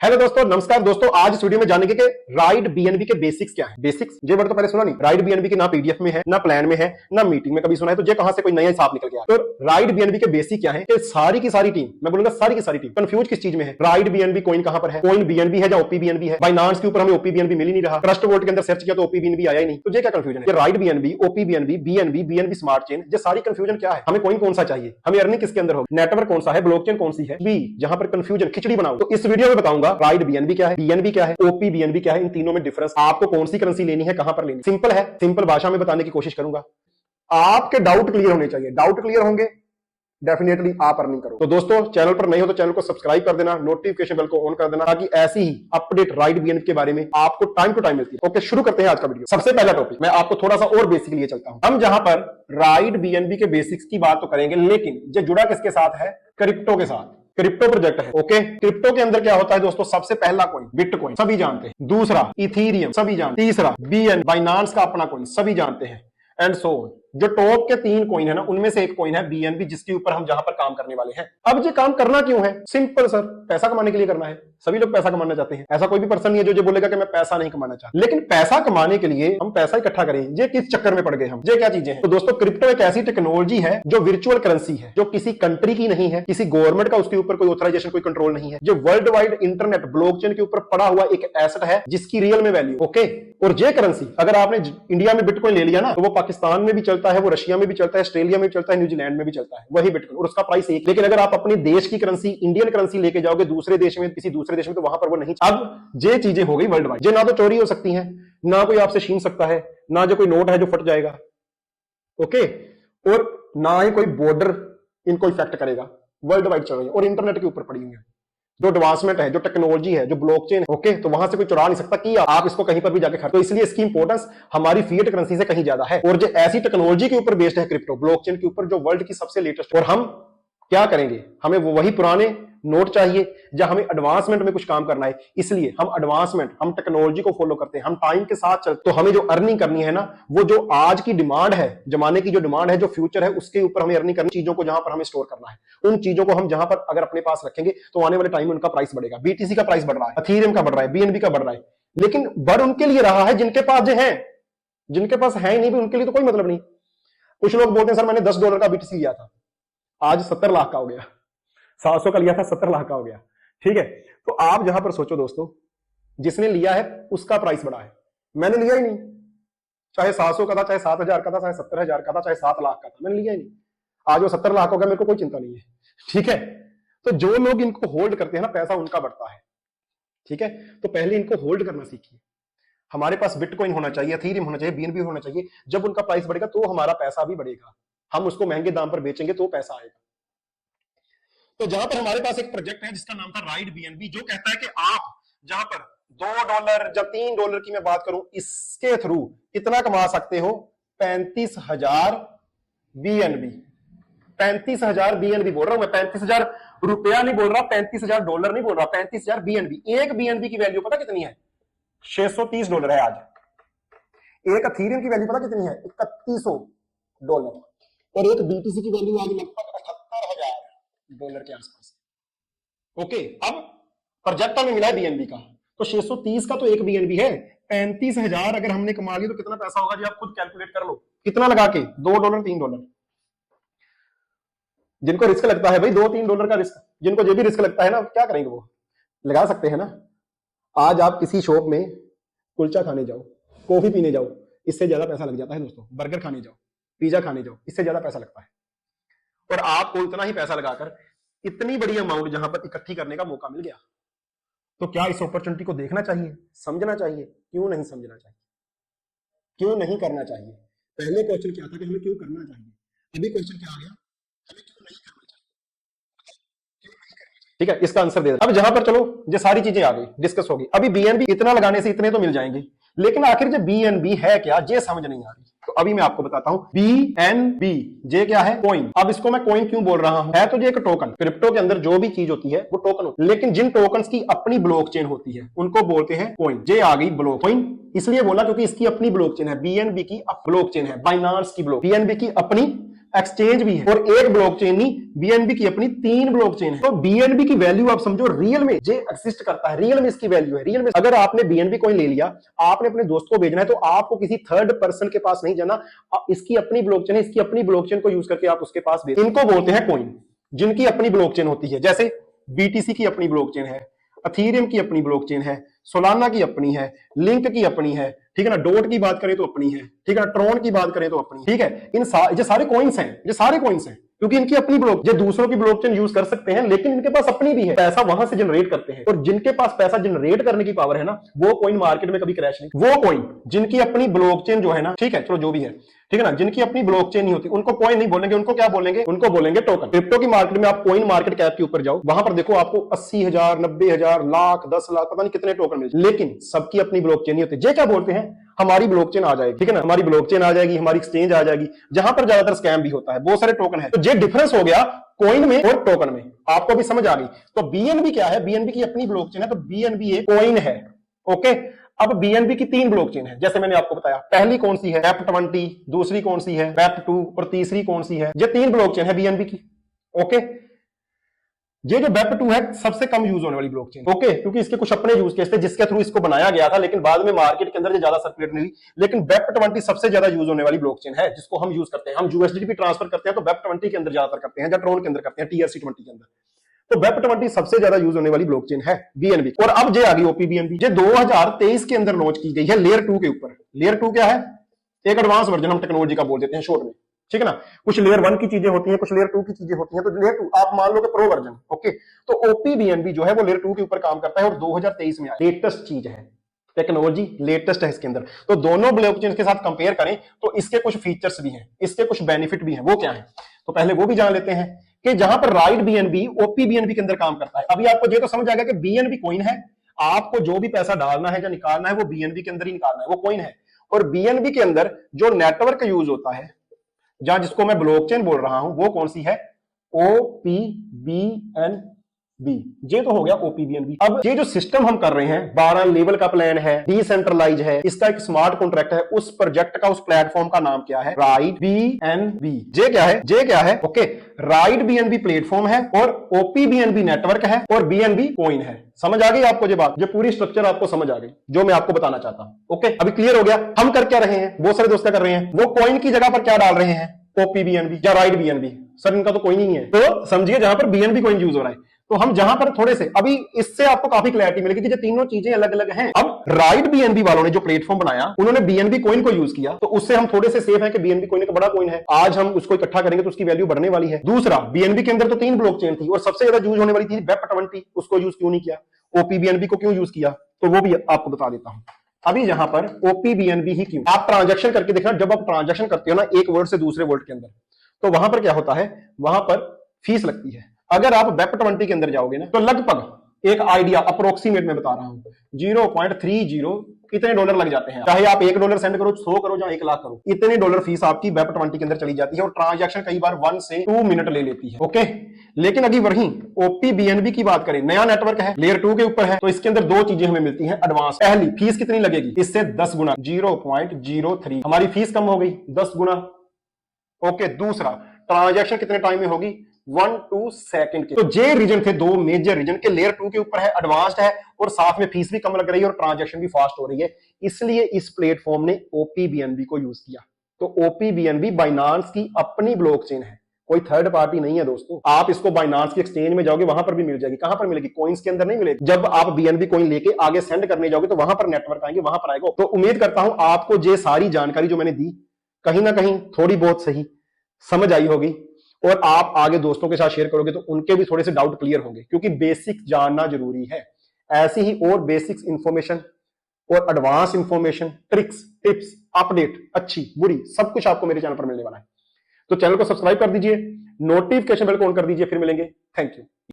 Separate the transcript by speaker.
Speaker 1: Hello दोस्तों, नमस्कार दोस्तों। आज इस वीडियो में जानेंगे कि राइड बीएनबी के बेसिक्स क्या है। बेसिक्स ये वर्ड तो पहले सुना नहीं। राइड बीएनबी के ना पीडीएफ में है, ना प्लान में है, ना मीटिंग में कभी सुना है, तो ये कहां से कोई नया हिसाब निकल गया। तो राइड बीएनबी के बेसिक क्या है कि सारी की सारी टीम, मैं बोलूंगा सारी की सारी टीम कंफ्यूज किस चीज में है। राइड बीएनबी कॉइन कहां पर है, कॉइन बीएनबी है या ओपी बीएनबी है। बाइनांस के ऊपर हमें ओपी बीएनबी मिल ही नहीं रहा। ट्रस्ट वोल्ट के अंदर सर्च किया तो ओपी बीएनबी आया ही नहीं। तो ये क्या कंफ्यूजन है। Ride BNB, OP BNB, BNB, BNB smart chain, ये सारी कंफ्यूजन क्या है। हमें कॉइन कौन सा चाहिए, हमें अर्निंग किसके अंदर होगी, नेटवर्क कौन सा है, ब्लॉकचेन कौन सी है, बी जहां पर कंफ्यूजन खिचड़ी बनाओ। तो इस वीडियो में बताऊंगा राइड बीएनबी क्या है, बीएनबी क्या है, ओपी बीएनबी क्या है, इन तीनों में डिफरेंस, आपको कौन सी करेंसी लेनी है, कहां पर लेनी। सिंपल है, सिंपल भाषा में बताने की कोशिश करूंगा। आपके डाउट क्लियर होने चाहिए। डाउट क्लियर होंगे डेफिनेटली आप अर्निंग करो। तो दोस्तों, चैनल पर नहीं हो तो चैनल को सब्सक्राइब कर देना, नोटिफिकेशन बेल को ऑन कर देना, ताकि ऐसी ही अपडेट राइड बीएनबी के बारे में आपको टाइम टू टाइम मिलती है। ओके, शुरू करते हैं आज का वीडियो। सबसे पहला टॉपिक मैं आपको थोड़ा सा और बेसिक लिए चलता हूं। हम जहां पर राइड बीएनबी के बेसिक्स की बात तो करेंगे, लेकिन जो जुड़ा किसके साथ है, क्रिप्टो के साथ। क्रिप्टो प्रोजेक्ट है। ओके, क्रिप्टो के अंदर क्या होता है दोस्तों, सबसे पहला कॉइन बिटकॉइन, सभी जानते हैं। दूसरा इथीरियम, सभी जानते हैं। तीसरा बीएन, बाइनांस का अपना कॉइन, सभी जानते हैं। And so on. जो टॉप के 3 कॉइन है ना, उनमें से एक कॉइन है बीएनबी, जिसके ऊपर हम जहां पर काम करने वाले हैं। अब ये काम करना क्यों है? सिंपल सर, पैसा कमाने के लिए करना है। सभी लोग पैसा कमाना चाहते हैं। ऐसा कोई भी पर्सन नहीं है जो बोलेगा कि मैं पैसा नहीं कमाना चाहता। लेकिन पैसा कमाने के लिए हम पैसा इकट्ठा करें, ये किस चक्कर में पड़ गए हम, ये क्या चीजें हैं? तो दोस्तों, क्रिप्टो एक ऐसी टेक्नोलॉजी है जो वर्चुअल करेंसी है, जो किसी कंट्री की नहीं है, किसी गवर्नमेंट का उसके ऊपर कोई ऑथराइजेशन, कोई कंट्रोल नहीं है, जो वर्ल्ड वाइड इंटरनेट ब्लॉकचेन के ऊपर पड़ा हुआ एक एसेट है, जिसकी रियल में वैल्यू। ओके, और ये करेंसी अगर आपने इंडिया में बिटकॉइन ले लिया ना, तो वो पाकिस्तान में भी चलता है, वो रशिया में भी चलता है, ऑस्ट्रेलिया में भी चलता है, न्यूजीलैंड में भी चलता है, वही बिटकॉइन, और उसका प्राइस एक। लेकिन अगर आप अपने देश की करेंसी, इंडियन करेंसी लेके जाओगे दूसरे देश में, किसी दूसरे देश में, तो वहां पर वो नहीं। अब ये चीजें हो गई वर्ल्ड वाइड, जो ना तो चोरी हो सकती हैं, ना कोई आपसे छीन सकता है, ना जो कोई नोट है जो फट जाएगा। ओके, और ना ही कोई बॉर्डर इनको इफेक्ट करेगा। वर्ल्ड वाइड चल रही है और इंटरनेट के ऊपर पड़ी हुई है। जो एडवांसमेंट है, जो टेक्नोलॉजी है, जो ब्लॉकचेन है, ओके, तो वहां से कोई चुरा नहीं सकता कि आप इसको कहीं पर भी जाके खरीदो। तो इसलिए इसकी इंपॉर्टेंस हमारी फिएट करेंसी से कहीं ज्यादा है। और जो ऐसी टेक्नोलॉजी के ऊपर बेस्ड है क्रिप्टो, ब्लॉकचेन के ऊपर, जो वर्ल्ड की सबसे लेटेस्ट। और हम क्या करेंगे, हमें वही पुराने नोट चाहिए या हमें एडवांसमेंट में कुछ काम करना है। इसलिए हम एडवांसमेंट, हम टेक्नोलॉजी को फॉलो करते हैं, हम टाइम के साथ चलते। तो हमें जो अर्निंग करनी है ना, वो जो आज की डिमांड है, जमाने की जो डिमांड है, जो फ्यूचर है, उसके ऊपर हमें अर्निंग करनी। चीजों को जहां पर हमें स्टोर करना है, उन चीजों को हम जहां पर अगर अपने पास रखेंगे तो आने वाले टाइम में उनका प्राइस बढ़ेगा। बीटीसी का प्राइस बढ़ रहा है, इथीरियम का बढ़ रहा है, बीएनबी का बढ़ रहा है, लेकिन बढ़ उनके लिए रहा है जिनके पास जो है। जिनके पास है ही नहीं, उनके लिए तो कोई मतलब नहीं। कुछ लोग बोलते हैं सर मैंने $10 का बीटीसी लिया था, आज 70 लाख का हो गया। 700 का लिया था, 70 लाख का हो गया। ठीक है, तो आप जहां पर सोचो दोस्तों, जिसने लिया है उसका प्राइस बढ़ा है, मैंने लिया ही नहीं। चाहे 700 का था, चाहे 7,000 का था, चाहे 70,000 का था, चाहे 7 लाख का था, मैंने लिया ही नहीं। आज वो 70 लाख हो गया, मेरे को कोई चिंता नहीं है। ठीक है, तो जो लोग इनको होल्ड करते हैं ना, पैसा उनका बढ़ता है। ठीक है, तो पहले इनको होल्ड करना सीखिए। हमारे पास बिटकॉइन होना चाहिए, इथीरियम होना चाहिए, बीएनबी होना चाहिए। जब उनका प्राइस बढ़ेगा तो हमारा पैसा भी बढ़ेगा, हम उसको महंगे दाम पर बेचेंगे तो पैसा आएगा। तो जहां पर हमारे पास एक प्रोजेक्ट है जिसका नाम था राइड बीएनबी, जो कहता है कि आप जहां पर $2 या $3 की मैं बात करूं, इसके थ्रू कितना कमा सकते हो, 35,000 बीएनबी। 35,000 बीएनबी बोल रहा हूं मैं, 35,000 रुपया नहीं बोल रहा, $35,000 नहीं बोल रहा, 35,000 बीएनबी। एक बीएनबी की वैल्यू पता कितनी है, $630 है आज। एक इथीरियम की वैल्यू पता कितनी है, $3,100। और एक बीटीसी की वैल्यू आज लगभग $78,000 के आसपास। ओके, अब प्रोजेक्ट हमें मिला है बीएनबी का, तो 630 का तो एक बीएनबी है। 35,000 अगर हमने कमा लिया तो कितना पैसा होगा जी, आप खुद कैलकुलेट कर लो। कितना लगा के, $2, $3। जिनको रिस्क लगता है भाई, $2-3 का रिस्क, जिनको जो भी रिस्क लगता है ना, क्या करेंगे, वो लगा सकते हैं ना। आज आप किसी शॉप में कुलचा खाने जाओ, कॉफी पीने जाओ, इससे ज्यादा पैसा लग जाता है दोस्तों। बर्गर खाने जाओ, पिज्जा खाने जाओ, इससे ज्यादा पैसा लगता है। और आपको इतना ही पैसा लगाकर इतनी बड़ी अमाउंट जहां पर इकट्ठी करने का मौका मिल गया, तो क्या इस अपॉर्चुनिटी को देखना चाहिए, समझना चाहिए? क्यों नहीं समझना चाहिए, क्यों नहीं करना चाहिए? पहले क्वेश्चन क्या था कि हमें क्यों करना चाहिए, अभी क्वेश्चन क्या आ गया, हमें क्यों नहीं करना चाहिए। ठीक है, इसका आंसर दे दो। अब जहां पर चलो ये सारी चीजें आ गई, डिस्कस होगी। अभी बीएनबी इतना लगाने से इतने तो मिल जाएंगे, लेकिन आखिर जो बीएनबी है क्या, ये समझ नहीं आ रही। तो अभी मैं आपको बताता हूं, बीएनबी जे क्या है, कॉइन। अब इसको मैं कॉइन क्यों बोल रहा हूं, है तो ये एक टोकन। क्रिप्टो के अंदर जो भी चीज होती है वो टोकन होती है, लेकिन जिन टोकन्स की अपनी ब्लॉकचेन होती है उनको बोलते हैं कॉइन। जे आ गई ब्लॉक कॉइन, इसलिए बोला क्योंकि इसकी अपनी ब्लॉकचेन है। बीएनबी की ब्लॉकचेन है, बाइनांस की ब्लॉक, बीएनबी की अपनी एक्सचेंज भी है और एक ब्लॉकचेन नहीं, बीएनबी की अपनी 3 ब्लॉकचेन है। तो बीएनबी की वैल्यू आप समझो रियल में जे एक्सिस्ट करता है, रियल में इसकी वैल्यू है। रियल में अगर आपने बीएनबी कॉइन ले लिया, आपने अपने दोस्त को भेजना है तो आपको किसी थर्ड पर्सन के पास नहीं जाना, इसकी अपनी ब्लॉकचेन है, इसकी अपनी ब्लॉकचेन को यूज करके आप उसके पास भेज। इनको बोलते हैं कॉइन, जिनकी अपनी ब्लॉकचेन होती है। जैसे बीटीसी की अपनी ब्लॉकचेन है, अथीरियम की अपनी ब्लॉकचेन है, सोलाना की अपनी है, लिंक की अपनी है, ठीक है ना, डॉट की बात करें तो अपनी है, ठीक है ना, ट्रॉन की बात करें तो अपनी, ठीक है। ये सारे कॉइन्स हैं, ये सारे कॉइन्स हैं क्योंकि इनकी अपनी ब्लॉक, ये दूसरों की ब्लॉकचेन यूज कर सकते हैं लेकिन इनके पास अपनी भी है, पैसा वहां से जनरेट करते हैं। और जिनके पास पैसा जनरेट करने की पावर है ना, वो कॉइन मार्केट में कभी क्रैश नहीं। वो कॉइन जिनकी अपनी ब्लॉकचेन जो है ना, ठीक है, चलो जो भी है, ठीक है ना, जिनकी अपनी ब्लॉकचेन नहीं होती उनको कॉइन नहीं बोलेंगे, उनको क्या बोलेंगे, उनको बोलेंगे टोकन। क्रिप्टो की मार्केट में आप कॉइन मार्केट कैप के ऊपर जाओ, वहां पर देखो आपको 80,000, 90,000, लाख, 10 लाख, पता नहीं कितने टोकन मिलते, लेकिन सबकी अपनी ब्लॉकचेन नहीं होती। ये क्या बोलते हैं, हमारी ब्लॉकचेन आ जाएगी, ठीक है ना, हमारी ब्लॉकचेन आ जाएगी, हमारी एक्सचेंज आ जाएगी, जहां पर ज्यादातर स्कैम भी होता है, बहुत सारे टोकन है। तो ये डिफरेंस हो गया कॉइन में और टोकन में, आपको भी समझ आ गई। तो बीएनबी क्या है, बीएनबी की अपनी ब्लॉकचेन है, तो बीएनबी एक कॉइन है। ओके, अब बीएनबी की 3 ब्लॉकचेन है, जैसे मैंने आपको बताया। पहली कौन सी है, वेप20, दूसरी कौन सी है, वेप2 और तीसरी कौन सी है। ये 3 ब्लॉकचेन है बीएनबी की। ओके, ये जो वेप2 है सबसे कम यूज होने वाली ब्लॉकचेन। ओके, क्योंकि इसके कुछ अपने यूज केस थे जिसके थ्रू इसको बनाया गया था, लेकिन बाद में मार्केट के अंदर ज्यादा सर्कुलेट नहीं हुई। लेकिन वेप20 सबसे ज्यादा यूज होने वाली ब्लॉकचेन है, जिसको हम यूज करते हैं। हम यूएसडीटी भी ट्रांसफर करते हैं तो वेप20 के अंदर ज्यादातर करते हैं, या ट्रोन के अंदर करते हैं, TRC20 के अंदर। तो वेप20 सबसे ज्यादा यूज होने वाली ब्लॉकचेन है बीएनबी। और अब जे आ गई ओपीबीएनबी, जो 2023 के अंदर लॉन्च की गई है लेयर 2 के ऊपर। लेयर 2 क्या है, एक एडवांस वर्जन हम टेक्नोलॉजी का बोल देते हैं शॉर्ट में, ठीक है ना। कुछ लेयर 1 की चीजें होती हैं, कुछ लेयर 2 की चीजें होती हैं। तो लेयर 2 आप मान लो कि प्रो वर्जन। ओके, तो ओपीबीएनबी जो है वो लेयर 2 के ऊपर काम करता है और 2023 में आया। लेटेस्ट चीज है, टेक्नोलॉजी लेटेस्ट है इसके अंदर। तो दोनों ब्लॉकचेन के साथ कंपेयर करें तो इसके कुछ फीचर्स भी हैं, इसके कुछ बेनिफिट भी हैं। वो क्या है, तो पहले वो भी जान लेते हैं कि जहां पर राइट बीएनबी ओपीबीएनबी के अंदर काम करता है। अभी आपको ये तो समझ आ गया कि बीएनबी कॉइन है, आपको जो भी पैसा डालना है या निकालना है वो बीएनबी के अंदर ही निकालना है, वो कॉइन है। और बीएनबी के अंदर जो नेटवर्क यूज होता है, जहां जिसको मैं ब्लॉकचेन बोल रहा हूं, वो कौन सी है, ओपीबीएनबी। ये तो हो गया ओपीबीएनबी। अब ये जो सिस्टम हम कर रहे हैं, 12 लेवल का प्लान है, डिसेंट्रलाइज है, इसका एक स्मार्ट कॉन्ट्रैक्ट है। उस प्रोजेक्ट का, उस प्लेटफॉर्म का नाम क्या है, राइट बीएनबी। जे क्या है, जे क्या है, ओके, राइट बीएनबी प्लेटफॉर्म है और ओपीबीएनबी नेटवर्क है और बीएनबी कॉइन है। समझ आ गई आपको ये बात, ये पूरी स्ट्रक्चर आपको समझ आ गई जो मैं आपको बताना चाहता हूं। ओके, अभी क्लियर हो गया। हम कर क्या रहे हैं, बहुत सारे दोस्त क्या कर रहे हैं, वो कॉइन की जगह पर क्या डाल रहे हैं, ओपीबीएनबी या राइट बीएनबी। सर इनका तो कोई नहीं है, तो समझिए जहां पर बीएनबी कॉइन यूज हो रहा है। तो हम जहां पर थोड़े से, अभी इससे आपको काफी क्लैरिटी मिलेगी कि ये तीनों चीजें अलग अलग हैं। अब राइट बीएनबी वालों ने जो प्लेटफॉर्म बनाया, उन्होंने बीएनबी कॉइन को यूज किया, तो उससे हम थोड़े से सेफ है कि बीएनबी कॉइन एक बड़ा कॉइन है। आज हम उसको इकट्ठा करेंगे तो उसकी वैल्यू बढ़ने वाली है। दूसरा, बीएनबी के अंदर तो 3 ब्लॉकचेन थी और सबसे ज्यादा यूज होने वाली थी वेप20, उसको यूज क्यों नहीं किया, ओपीबीएनबी को क्यों यूज किया, तो वो भी आपको बता देता हूं। अभी यहां पर ओपीबीएनबी ही क्यों, आप ट्रांजैक्शन करके देखना, जब आप ट्रांजैक्शन करते हो ना एक वर्ड से दूसरे वर्ड के अंदर, तो वहां पर क्या होता है, वहां पर फीस लगती है। अगर आप वेप20 के अंदर जाओगे ना, तो लगभग एक आइडिया अप्रोक्सीमेट में बता रहा हूं, 0.30 कितने डॉलर लग जाते हैं। चाहे आप $1 सेंड करो, 100 करो या 1 लाख करो, इतने डॉलर फीस आपकी वेप20 के अंदर चली जाती है। और ट्रांजैक्शन कई बार 1 से 2 मिनट ले लेती है। ओके, लेकिन अगर वहीं ओपीबीएनबी की बात करें, नया नेटवर्क है, लेयर 2 के ऊपर है, तो इसके अंदर 2 चीजें हमें मिलती हैं एडवांस। पहली, फीस कितनी लगेगी, इससे 10 गुना, 0.03 हमारी फीस कम हो गई 10 गुना। ओके, दूसरा, ट्रांजैक्शन कितने टाइम में होगी, 1-2 सेकंड के। तो ये रीजन थे, 2 मेजर रीजन के। लेयर 2 के ऊपर है, एडवांस्ड है और साथ में फीस भी कम लग रही है और ट्रांजैक्शन भी फास्ट हो रही है, इसलिए इस प्लेटफॉर्म ने ओपीबीएनबी को यूज किया। तो ओपीबीएनबी बाइनांस की अपनी ब्लॉकचेन है, कोई थर्ड पार्टी नहीं है दोस्तों। आप इसको बाइनांस की एक्सचेंज में जाओगे, वहां पर भी मिल जाएगी। कहां पर मिलेगी, कॉइन्स के अंदर नहीं मिलेगी। जब आप बीएनबी कॉइन लेके आगे सेंड करने जाओगे तो वहां पर नेटवर्क आएंगे, वहां पर आएगा। तो उम्मीद करता हूं आपको ये सारी जानकारी जो मैंने दी, कहीं ना कहीं थोड़ी बहुत सही समझ आई होगी और आप आगे दोस्तों के साथ शेयर करोगे तो उनके भी थोड़े से डाउट क्लियर होंगे, क्योंकि बेसिक जानना जरूरी है। ऐसी ही और बेसिक्स इंफॉर्मेशन और advance information, tricks, tips, update, अच्छी बुरी, सब कुछ आपको मेरे चैनल पर मिलने वाला है। तो चैनल को सब्सक्राइब कर दीजिए, नोटिफिकेशन बेल को ऑन कर दीजिए। फिर मिलेंगे, थैंक यू।